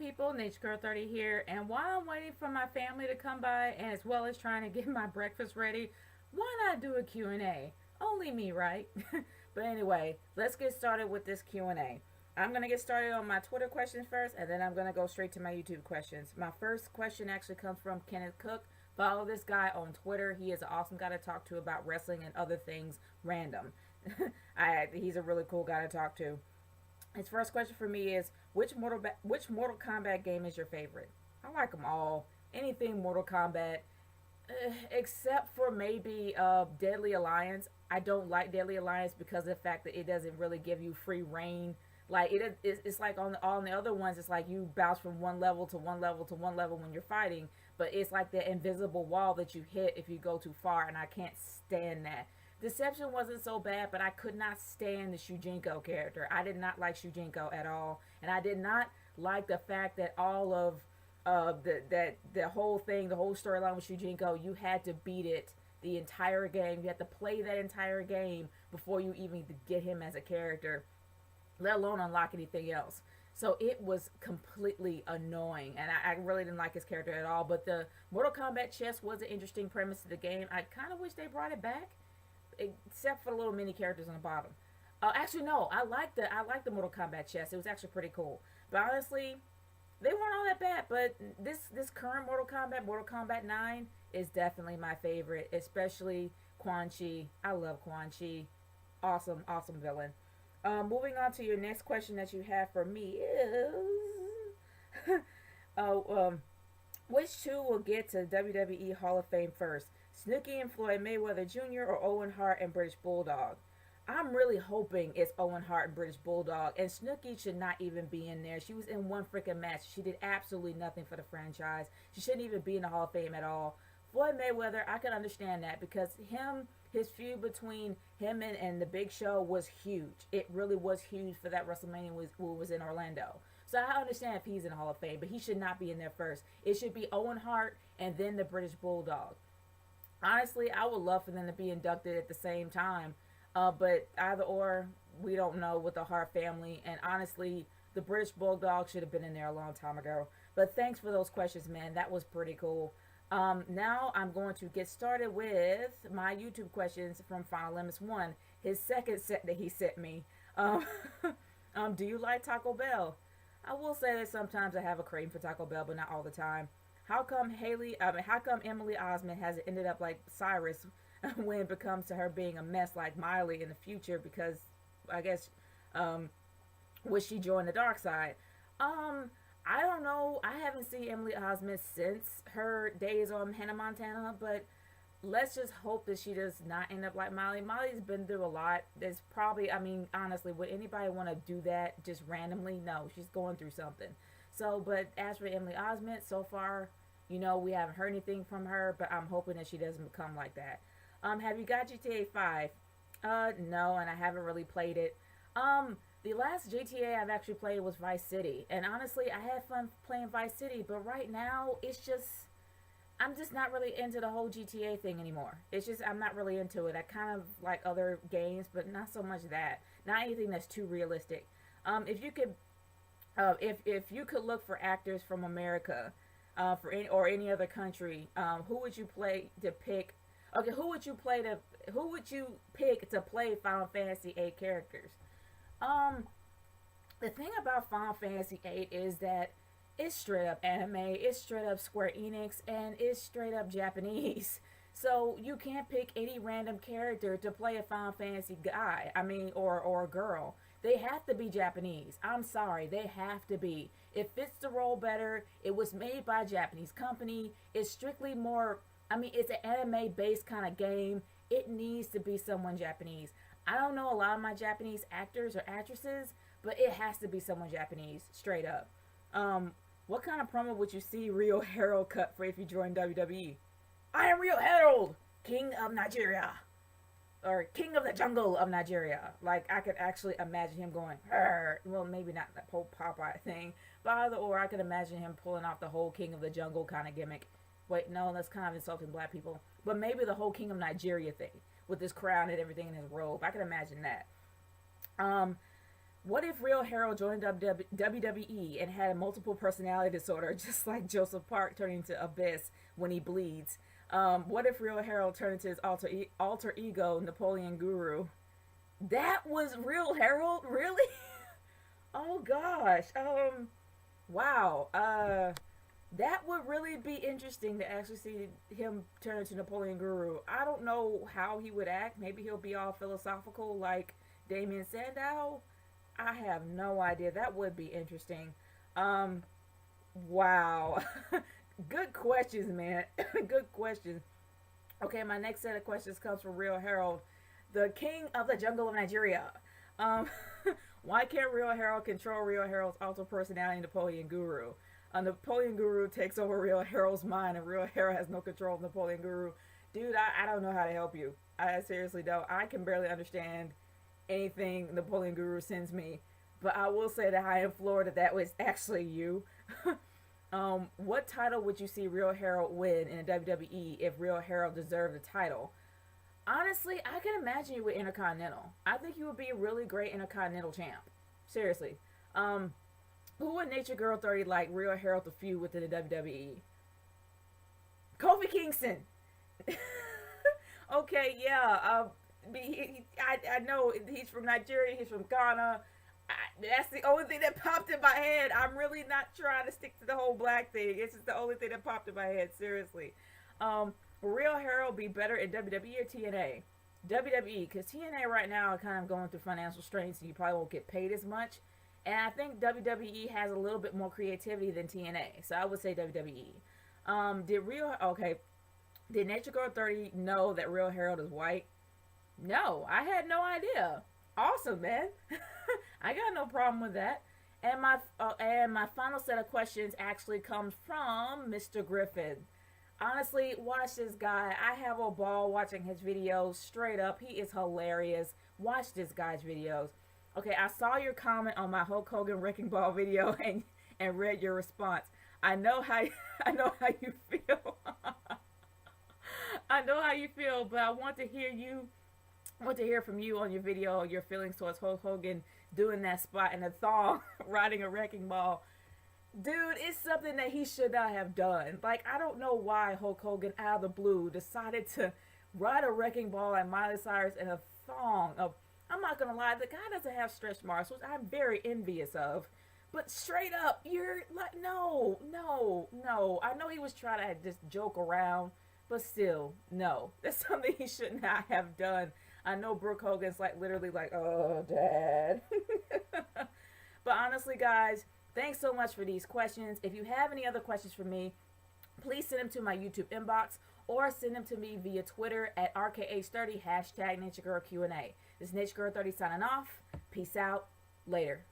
people? Nature Girl 30 here. And while I'm waiting for my family to come by, and as well as trying to get my breakfast ready, why not do a Q&A? Only me, right? But anyway, let's get started with this Q&A. I'm going to get started on my Twitter questions first, and then I'm going to go straight to my YouTube questions. My first question actually comes from Kenneth Cook. Follow this guy on Twitter. He is an awesome guy to talk to about wrestling and other things random. He's a really cool guy to talk to. His first question for me is which Mortal Kombat game is your favorite? I like them all. Anything Mortal Kombat, except for maybe Deadly Alliance. I don't like Deadly Alliance because of the fact that it doesn't really give you free reign. Like it's like on all the other ones, it's like you bounce from one level to one level to one level when you're fighting, but it's like the invisible wall that you hit if you go too far, and I can't stand that. Deception wasn't so bad, but I could not stand the Shujinko character. I did not like Shujinko at all, and I did not like the fact that all of the whole thing, the whole storyline with Shujinko, you had to beat it the entire game. You had to play that entire game before you even get him as a character, let alone unlock anything else. So it was completely annoying, and I really didn't like his character at all. But the Mortal Kombat chess was an interesting premise to the game. I kind of wish they brought it back, except for the little mini characters on the bottom. Actually, no, I like the Mortal Kombat chess. It was actually pretty cool. But honestly, they weren't all that bad. But this current Mortal Kombat 9, is definitely my favorite, especially Quan Chi. I love Quan Chi. Awesome, awesome villain. Moving on to your next question that you have for me is, oh, which two will get to WWE Hall of Fame first? Snooki and Floyd Mayweather Jr. or Owen Hart and British Bulldog? I'm really hoping it's Owen Hart and British Bulldog. And Snooki should not even be in there. She was in one freaking match. She did absolutely nothing for the franchise. She shouldn't even be in the Hall of Fame at all. Floyd Mayweather, I can understand that because his feud between him and the Big Show was huge. It really was huge for that WrestleMania was in Orlando. So I understand if he's in the Hall of Fame, but he should not be in there first. It should be Owen Hart and then the British Bulldog. Honestly, I would love for them to be inducted at the same time, but either or, we don't know with the Hart family. And honestly, the British Bulldog should have been in there a long time ago. But thanks for those questions, man. That was pretty cool. Now I'm going to get started with my YouTube questions from Final Limits 1, his second set that he sent me. Um, do you like Taco Bell? I will say that sometimes I have a craving for Taco Bell, but not all the time. How come Emily Osment has ended up like Cyrus when it becomes to her being a mess like Miley in the future? Because I guess, would she join the dark side? Um, I don't know. I haven't seen Emily Osment since her days on Hannah Montana, but let's just hope that she does not end up like Miley. Miley's been through a lot. There's probably, I mean, honestly, would anybody want to do that just randomly? No, she's going through something. So, but as for Emily Osment, so far, we haven't heard anything from her, but I'm hoping that she doesn't become like that. Have you got GTA 5? No, and I haven't really played it. The last GTA I've actually played was Vice City, and honestly, I had fun playing Vice City, but right now, I'm just not really into the whole GTA thing anymore. It's just, I'm not really into it. I kind of like other games, but not so much that. Not anything that's too realistic. If you could look for actors from America, for any other country, who would you play to pick? Okay, who would you pick to play Final Fantasy 8 characters? Um, the thing about Final Fantasy 8 is that it's straight up anime, it's straight up Square Enix, and it's straight up Japanese. So you can't pick any random character to play a Final Fantasy guy. I mean, or a girl. They have to be Japanese. I'm sorry, they have to be. It fits the role better. It was made by a Japanese company. It's strictly more. I mean, it's an anime based kind of game. It needs to be someone Japanese. I don't know a lot of my Japanese actors or actresses, but it has to be someone Japanese, straight up. Um, what kind of promo would you see Rio Harold cut for if you joined WWE? I am Rio Harold, King of Nigeria, or King of the Jungle of Nigeria. Like, I could actually imagine him going, "Arr." Well, maybe not that whole Popeye thing, but either or, I could imagine him pulling off the whole King of the Jungle kind of gimmick. Wait, no, that's kind of insulting black people. But maybe the whole King of Nigeria thing with his crown and everything in his robe. I can imagine that. Um, What if Real Harold joined WWE and had a multiple personality disorder, just like Joseph Park turning into Abyss when he bleeds? What if Real Harold turned into his alter ego, Napoleon Guru? That was Real Harold, really? Oh gosh. Wow. That would really be interesting to actually see him turn into Napoleon Guru. I don't know how he would act. Maybe he'll be all philosophical like Damien Sandow. I have no idea. That would be interesting. Um, wow. Good questions, man. Good questions. Okay, my next set of questions comes from Real Harold, the king of the jungle of Nigeria. Um, why can't Real Harold control Real Harold's alter personality, Napoleon Guru? Napoleon Guru takes over Real Harold's mind, and Real Harold has no control of Napoleon Guru. Dude, I don't know how to help you. I seriously don't. I can barely understand anything Napoleon Guru sends me. But I will say that I am floored that that was actually you. What title would you see Real Harold win in the WWE if Real Harold deserved the title? Honestly, I can imagine you with Intercontinental. I think you would be a really great Intercontinental champ. Seriously. Who would Nature Girl 30 like Real Harold to feud within the WWE? Kofi Kingston. Okay, yeah. I know he's from Nigeria. He's from Ghana. That's the only thing that popped in my head. I'm really not trying to stick to the whole black thing. It's just the only thing that popped in my head. Seriously. Will Real Harold be better in WWE or TNA? WWE, because TNA right now are kind of going through financial strains, so you probably won't get paid as much. And I think WWE has a little bit more creativity than TNA, so I would say WWE. Did Nature Girl 30 know that Real Harold is white? No, I had no idea. Awesome, man. I got no problem with that. And my final set of questions actually comes from Mr. Griffin. Honestly, watch this guy. I have a ball watching his videos. Straight up, he is hilarious. Watch this guy's videos. Okay, I saw your comment on my Hulk Hogan Wrecking Ball video and read your response. I know how I know how you feel. I know how you feel, but I want to hear from you on your video, your feelings towards Hulk Hogan doing that spot in a thong, riding a wrecking ball. Dude, it's something that he should not have done. Like, I don't know why Hulk Hogan, out of the blue, decided to ride a wrecking ball at Miley Cyrus in a thong. I'm not gonna lie, the guy doesn't have stretch marks, which I'm very envious of. But straight up, you're like, no, no, no. I know he was trying to just joke around, but still, no. That's something he should not have done. I know Brooke Hogan's like literally like, oh, Dad. But honestly, guys, thanks so much for these questions. If you have any other questions for me, please send them to my YouTube inbox or send them to me via Twitter at RKH30, hashtag NatureGirlQ&A. This is NatureGirl30 signing off. Peace out. Later.